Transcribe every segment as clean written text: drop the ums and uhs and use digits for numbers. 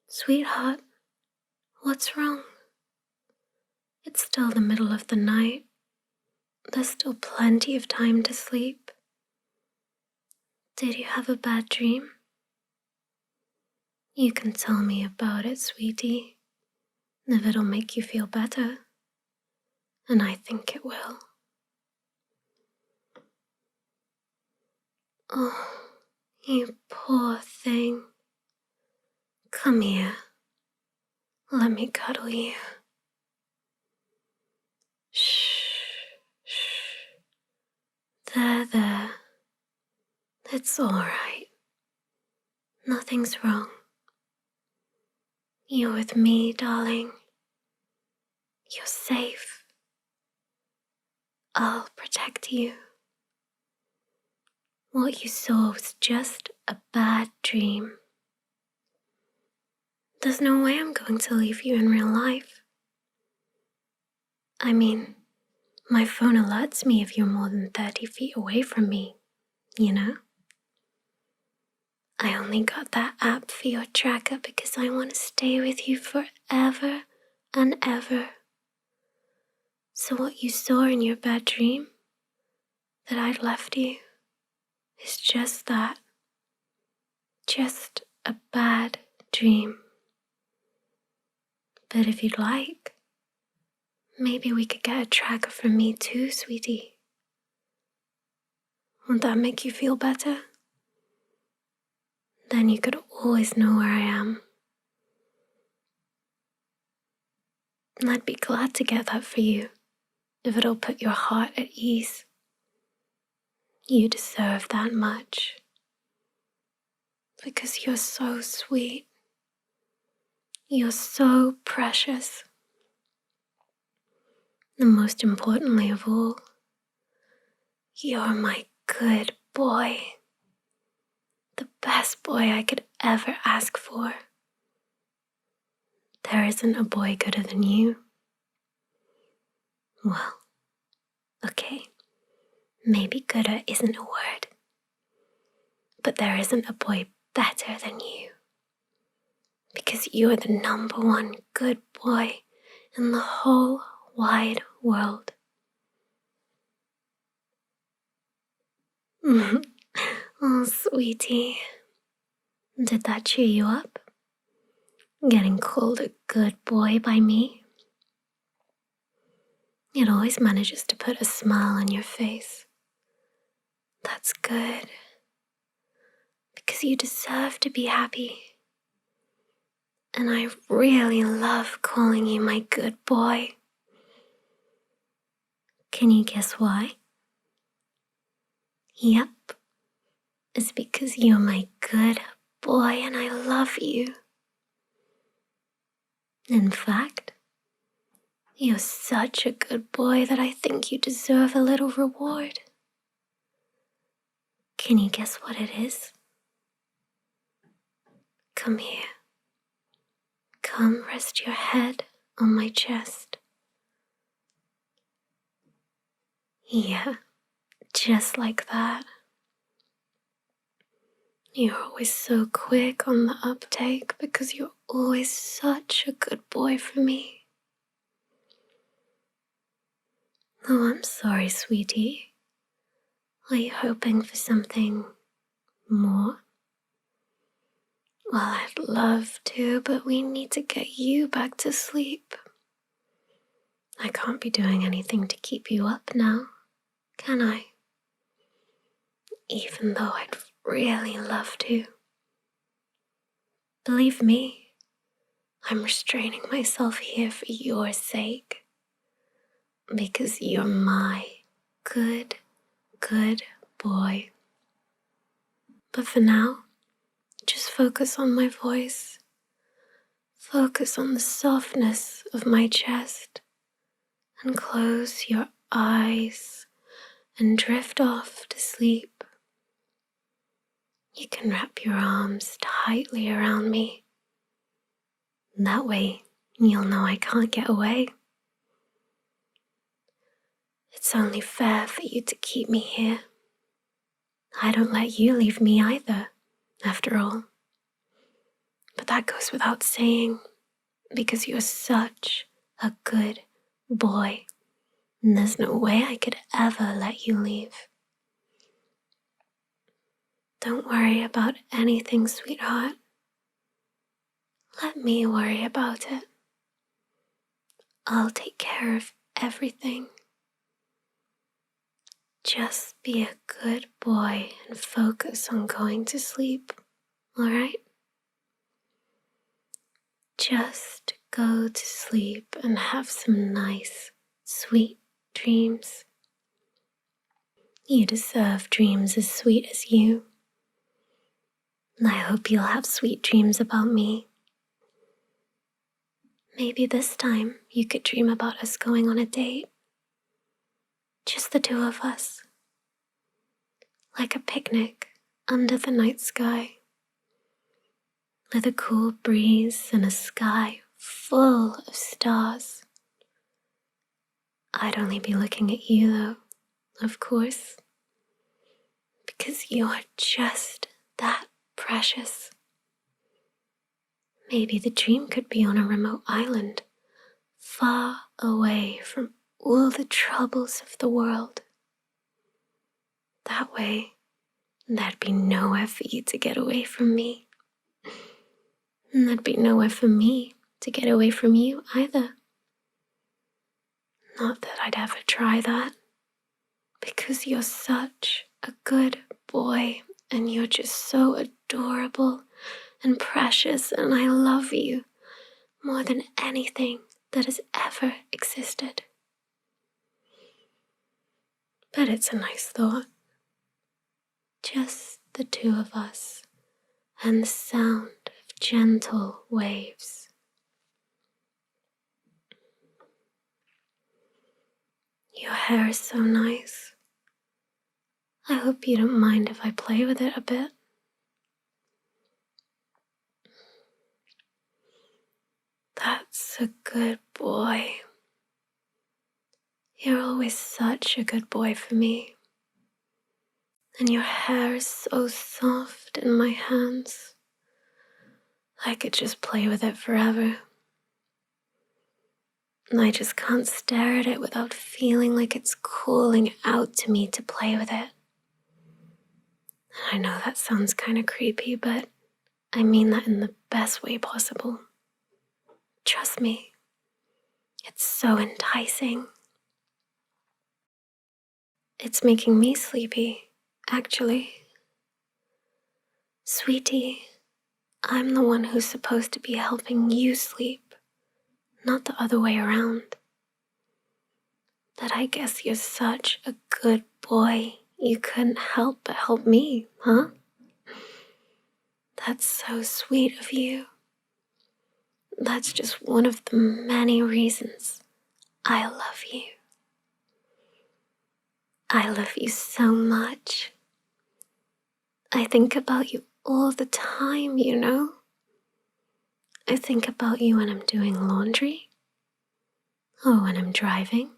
Sweetheart, what's wrong? It's still the middle of the night. There's still plenty of time to sleep. Did you have a bad dream? You can tell me about it, sweetie, if it'll make you feel better. And I think it will. Oh, you poor thing. Come here. Let me cuddle you. Shh, shh. There. It's all right. Nothing's wrong. You're with me, darling. You're safe. I'll protect you. What you saw was just a bad dream. There's no way I'm going to leave you in real life. I mean, my phone alerts me if you're more than 30 feet away from me, you know? I only got that app for your tracker because I want to stay with you forever and ever. So what you saw in your bad dream, that I'd left you, is just that. Just a bad dream. But if you'd like, maybe we could get a tracker from me too, sweetie. Won't that make you feel better? Then you could always know where I am. And I'd be glad to get that for you, if it'll put your heart at ease. You deserve that much. Because you're so sweet. You're so precious. And most importantly of all, you're my good boy. The best boy I could ever ask for. There isn't a boy gooder than you. Well, okay, maybe gooder isn't a word, but there isn't a boy better than you. Because you're the number one good boy in the whole wide world. Oh, sweetie. Did that cheer you up? Getting called a good boy by me? It always manages to put a smile on your face. That's good. Because you deserve to be happy. And I really love calling you my good boy. Can you guess why? Yep. It's because you're my good boy and I love you. In fact, you're such a good boy that I think you deserve a little reward. Can you guess what it is? Come here. Come rest your head on my chest. Yeah, just like that. You're always so quick on the uptake because you're always such a good boy for me. Oh, I'm sorry, sweetie. Are you hoping for something more? Well, I'd love to, but we need to get you back to sleep. I can't be doing anything to keep you up now, can I? Even though I'd really love to. Believe me, I'm restraining myself here for your sake. Because you're my good boy. But for now, just focus on my voice. Focus on the softness of my chest. And close your eyes and drift off to sleep. You can wrap your arms tightly around me. That way, you'll know I can't get away. It's only fair for you to keep me here. I don't let you leave me either, after all. But that goes without saying, because you're such a good boy, and there's no way I could ever let you leave. Don't worry about anything, sweetheart. Let me worry about it. I'll take care of everything. Just be a good boy and focus on going to sleep, alright? Just go to sleep and have some nice, sweet dreams. You deserve dreams as sweet as you. And I hope you'll have sweet dreams about me. Maybe this time you could dream about us going on a date. Just the two of us. Like a picnic under the night sky. With a cool breeze and a sky full of stars. I'd only be looking at you though, of course. Because you're just that precious. Maybe the dream could be on a remote island, far away from all the troubles of the world. That way, there'd be nowhere for you to get away from me. And there'd be nowhere for me to get away from you either. Not that I'd ever try that, because you're such a good boy and you're just so adorable and precious, and I love you more than anything that has ever existed. But it's a nice thought. Just the two of us and the sound of gentle waves. Your hair is so nice. I hope you don't mind if I play with it a bit. That's a good boy. You're always such a good boy for me. And your hair is so soft in my hands. I could just play with it forever. And I just can't stare at it without feeling like it's calling out to me to play with it. I know that sounds kind of creepy, but I mean that in the best way possible. Trust me, it's so enticing. It's making me sleepy, actually. Sweetie, I'm the one who's supposed to be helping you sleep, not the other way around. But I guess you're such a good boy, you couldn't help but help me, huh? That's so sweet of you. That's just one of the many reasons I love you. I love you so much. I think about you all the time, you know? I think about you when I'm doing laundry, or when I'm driving,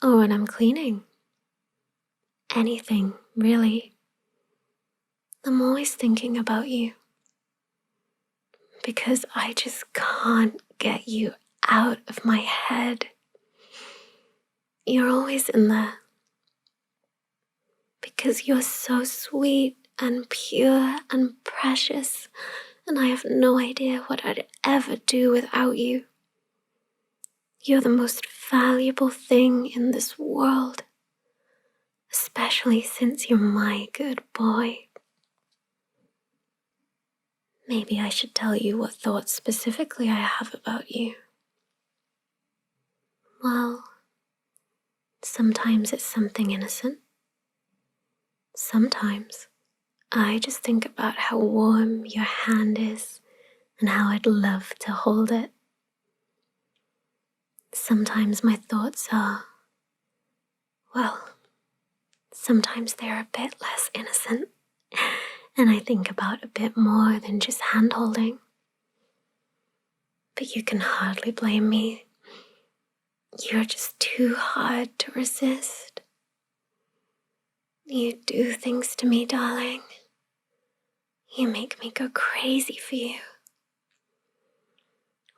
or when I'm cleaning. Anything, really. I'm always thinking about you. Because I just can't get you out of my head. You're always in there. Because you're so sweet and pure and precious, and I have no idea what I'd ever do without you. You're the most valuable thing in this world, especially since you're my good boy. Maybe I should tell you what thoughts specifically I have about you. Well, sometimes it's something innocent. Sometimes I just think about how warm your hand is and how I'd love to hold it. Sometimes my thoughts are, well, sometimes they're a bit less innocent, and I think about a bit more than just hand-holding. But you can hardly blame me. You're just too hard to resist. You do things to me, darling. You make me go crazy for you.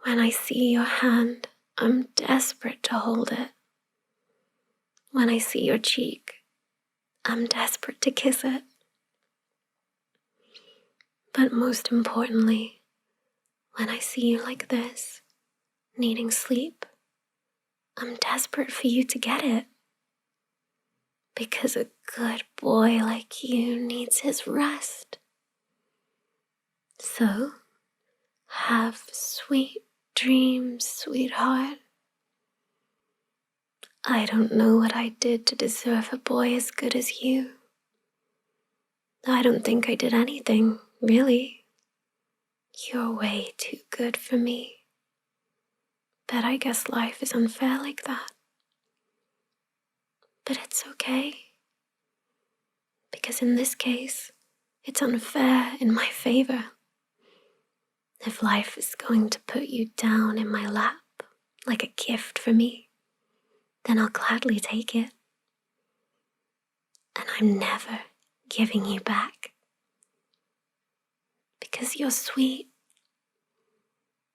When I see your hand, I'm desperate to hold it. When I see your cheek, I'm desperate to kiss it. But most importantly, when I see you like this, needing sleep, I'm desperate for you to get it. Because a good boy like you needs his rest. So, have sweet dreams, sweetheart. I don't know what I did to deserve a boy as good as you. I don't think I did anything, really. You're way too good for me. But I guess life is unfair like that. But it's okay. Because in this case, it's unfair in my favor. If life is going to put you down in my lap like a gift for me, then I'll gladly take it. And I'm never giving you back. Because you're sweet.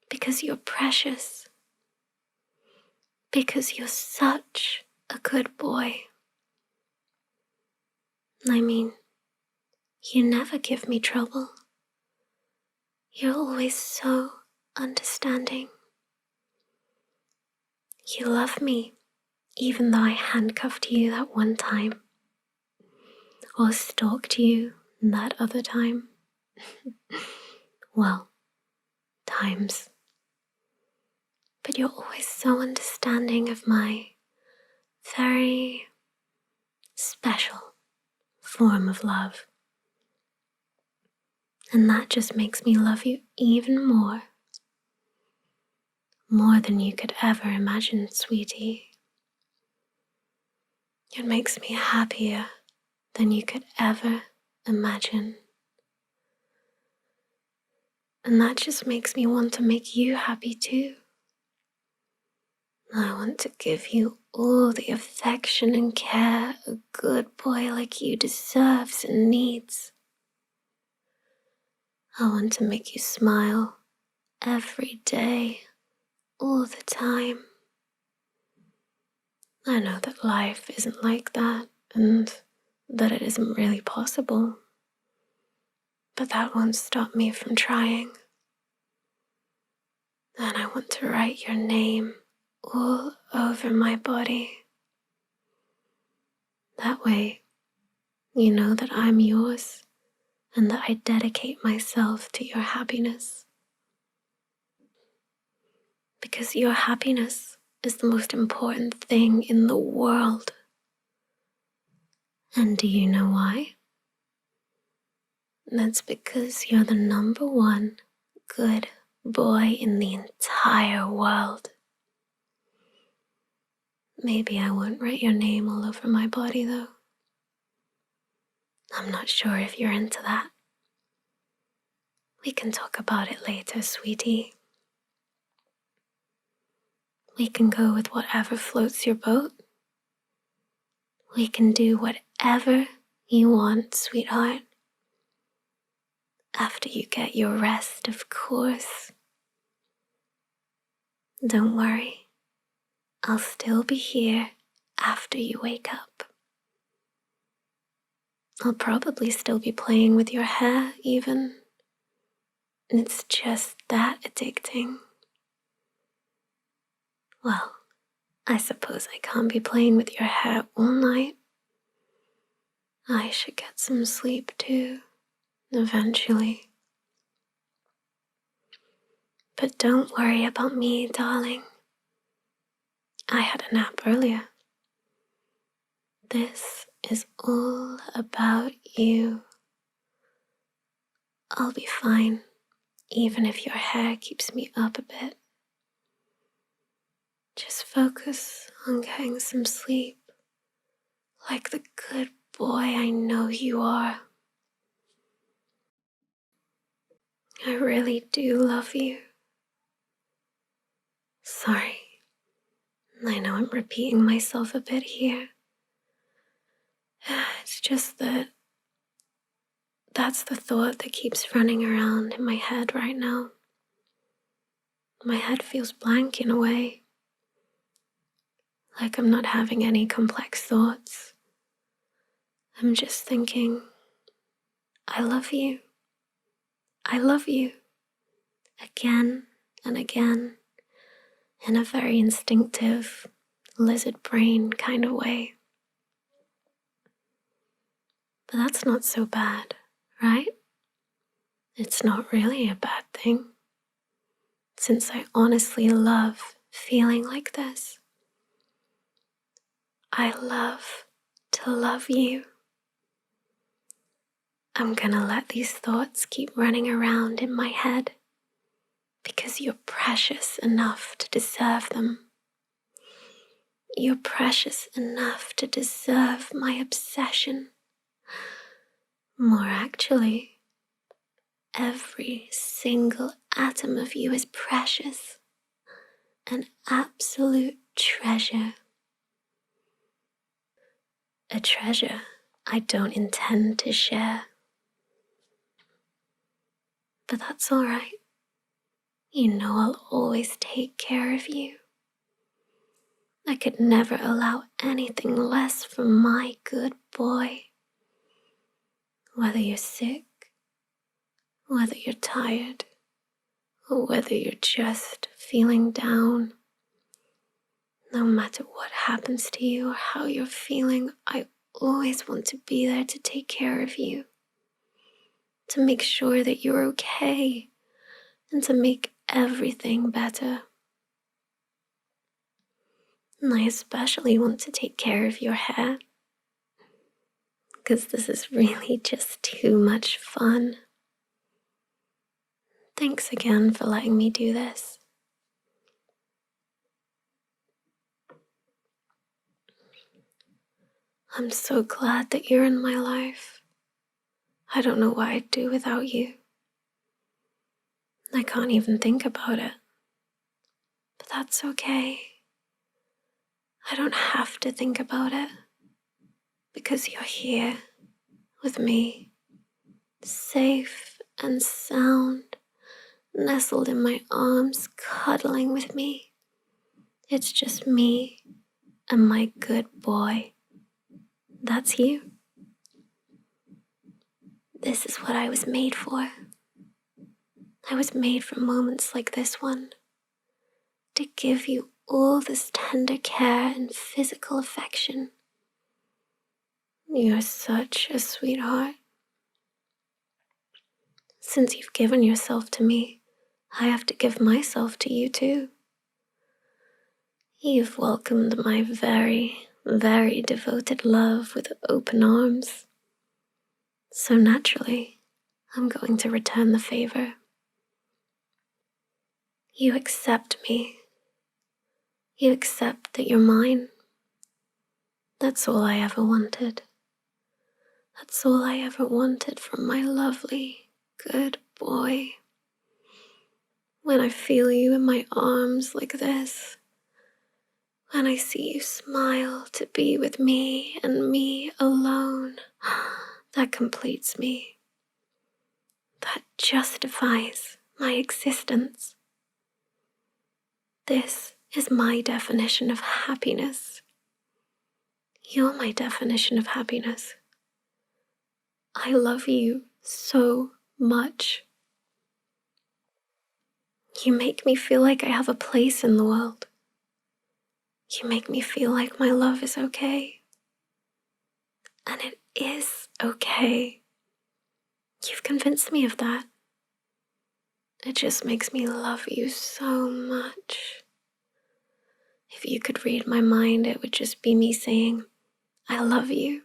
Because you're precious. Because you're such a good boy. I mean, you never give me trouble. You're always so understanding. You love me, even though I handcuffed you that one time. Or stalked you that other time. Well, times. But you're always so understanding of my very special form of love. And that just makes me love you even more. More than you could ever imagine, sweetie. It makes me happier than you could ever imagine. And that just makes me want to make you happy too. I want to give you all the affection and care a good boy like you deserves and needs. I want to make you smile every day, all the time. I know that life isn't like that and that it isn't really possible. But that won't stop me from trying. And I want to write your name all over my body. That way, you know that I'm yours and that I dedicate myself to your happiness. Because your happiness is the most important thing in the world. And do you know why? That's because you're the number one good boy in the entire world. Maybe I won't write your name all over my body, though. I'm not sure if you're into that. We can talk about it later, sweetie. We can go with whatever floats your boat. We can do whatever you want, sweetheart. After you get your rest, of course. Don't worry. I'll still be here after you wake up. I'll probably still be playing with your hair, even. It's just that addicting. Well, I suppose I can't be playing with your hair all night. I should get some sleep too, eventually. But don't worry about me, darling. I had a nap earlier. This is all about you. I'll be fine, even if your hair keeps me up a bit. Just focus on getting some sleep, like the good boy I know you are. I really do love you. Sorry, I know I'm repeating myself a bit here. It's just that that's the thought that keeps running around in my head right now. My head feels blank in a way, like I'm not having any complex thoughts. I'm just thinking, I love you. I love you. Again and again, in a very instinctive, lizard brain kind of way. But that's not so bad, right? It's not really a bad thing, since I honestly love feeling like this. I love to love you. I'm gonna let these thoughts keep running around in my head because you're precious enough to deserve them. You're precious enough to deserve my obsession. More actually, every single atom of you is precious, an absolute treasure. A treasure I don't intend to share. But that's all right. You know I'll always take care of you. I could never allow anything less from my good boy. Whether you're sick, whether you're tired, or whether you're just feeling down, no matter what happens to you or how you're feeling, I always want to be there to take care of you, to make sure that you're okay, and to make everything better. And I especially want to take care of your hair, because this is really just too much fun. Thanks again for letting me do this. I'm so glad that you're in my life. I don't know what I'd do without you. I can't even think about it. But that's okay. I don't have to think about it, because you're here with me, safe and sound, nestled in my arms, cuddling with me. It's just me and my good boy. That's you. This is what I was made for. I was made for moments like this one, to give you all this tender care and physical affection. You're such a sweetheart. Since you've given yourself to me, I have to give myself to you too. You've welcomed my very, very devoted love with open arms. So naturally, I'm going to return the favor. You accept me. You accept that you're mine. That's all I ever wanted. That's all I ever wanted from my lovely, good boy. When I feel you in my arms like this, when I see you smile to be with me and me alone, that completes me. That justifies my existence. This is my definition of happiness. You're my definition of happiness. I love you so much. You make me feel like I have a place in the world. You make me feel like my love is okay. And it is okay. You've convinced me of that. It just makes me love you so much. If you could read my mind, it would just be me saying, I love you,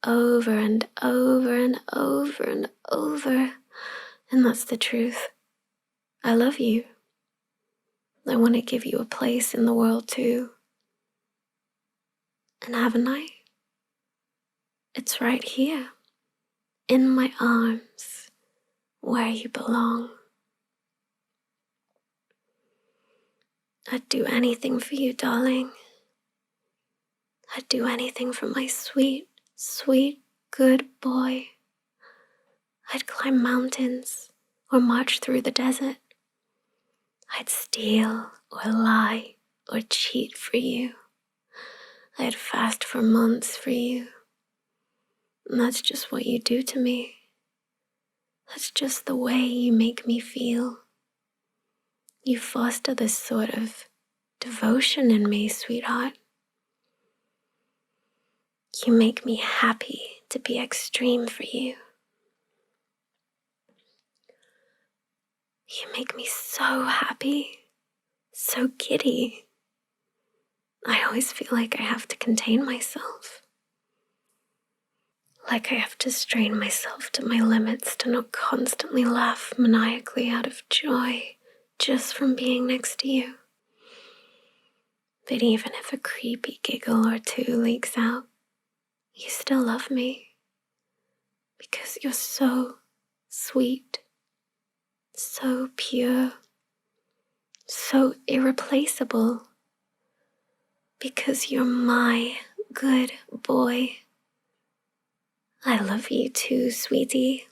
over and over and over and over. And that's the truth. I love you. I want to give you a place in the world too. And haven't I? It's right here, in my arms, where you belong. I'd do anything for you, darling. I'd do anything for my sweet, sweet good boy. I'd climb mountains or march through the desert. I'd steal or lie or cheat for you. I'd fast for months for you. And that's just what you do to me. That's just the way you make me feel. You foster this sort of devotion in me, sweetheart. You make me happy to be extreme for you. You make me so happy, so giddy. I always feel like I have to contain myself. Like I have to strain myself to my limits to not constantly laugh maniacally out of joy just from being next to you. But even if a creepy giggle or two leaks out, you still love me. Because you're so sweet, so pure, so irreplaceable. Because you're my good boy. I love you too, sweetie.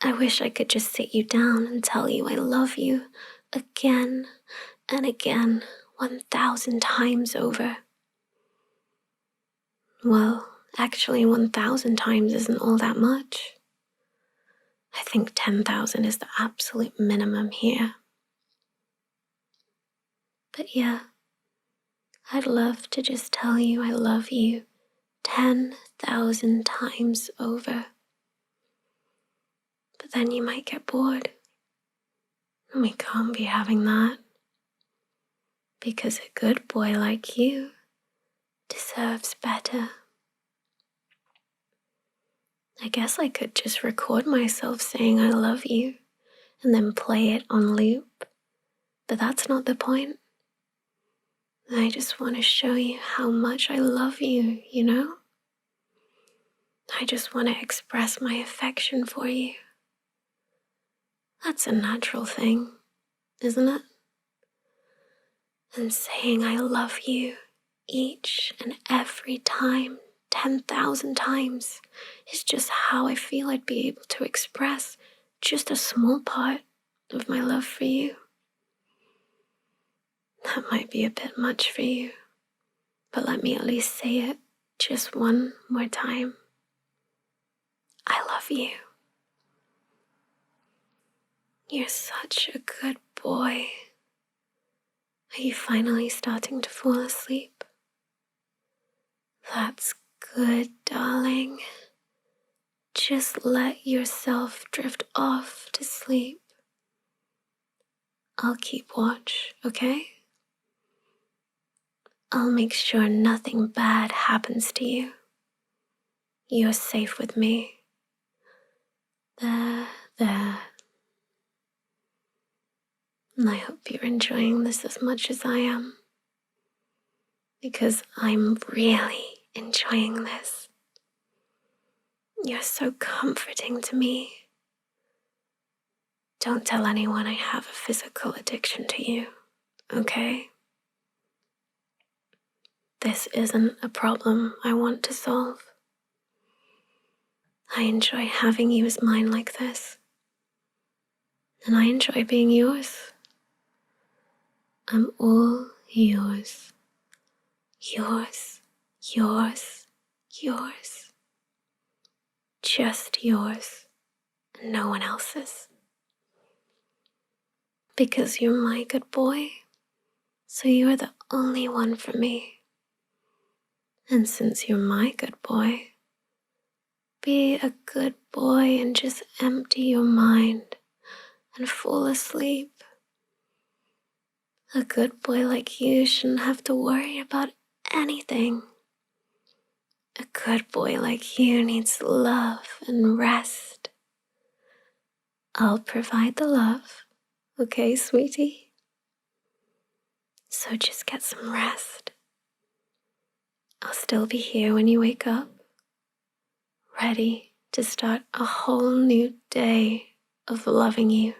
I wish I could just sit you down and tell you I love you again and again, 1,000 times over. Well, actually 1,000 times isn't all that much. I think 10,000 is the absolute minimum here. But yeah, I'd love to just tell you I love you 10,000 times over. But then you might get bored. And we can't be having that. Because a good boy like you deserves better. I guess I could just record myself saying I love you and then play it on loop. But that's not the point. I just want to show you how much I love you, you know? I just want to express my affection for you. That's a natural thing, isn't it? And saying I love you each and every time, 10,000 times, is just how I feel I'd be able to express just a small part of my love for you. That might be a bit much for you, but let me at least say it just one more time. I love you. You're such a good boy. Are you finally starting to fall asleep? That's good, darling. Just let yourself drift off to sleep. I'll keep watch, okay? I'll make sure nothing bad happens to you. You're safe with me. There. And I hope you're enjoying this as much as I am. Because I'm really enjoying this. You're so comforting to me. Don't tell anyone I have a physical addiction to you, okay? This isn't a problem I want to solve. I enjoy having you as mine like this. And I enjoy being yours. I'm all yours. Yours, yours, yours. Just yours, and no one else's. Because you're my good boy, so you're the only one for me. And since you're my good boy, be a good boy and just empty your mind and fall asleep. A good boy like you shouldn't have to worry about anything. A good boy like you needs love and rest. I'll provide the love, okay, sweetie? So just get some rest. I'll still be here when you wake up, ready to start a whole new day of loving you.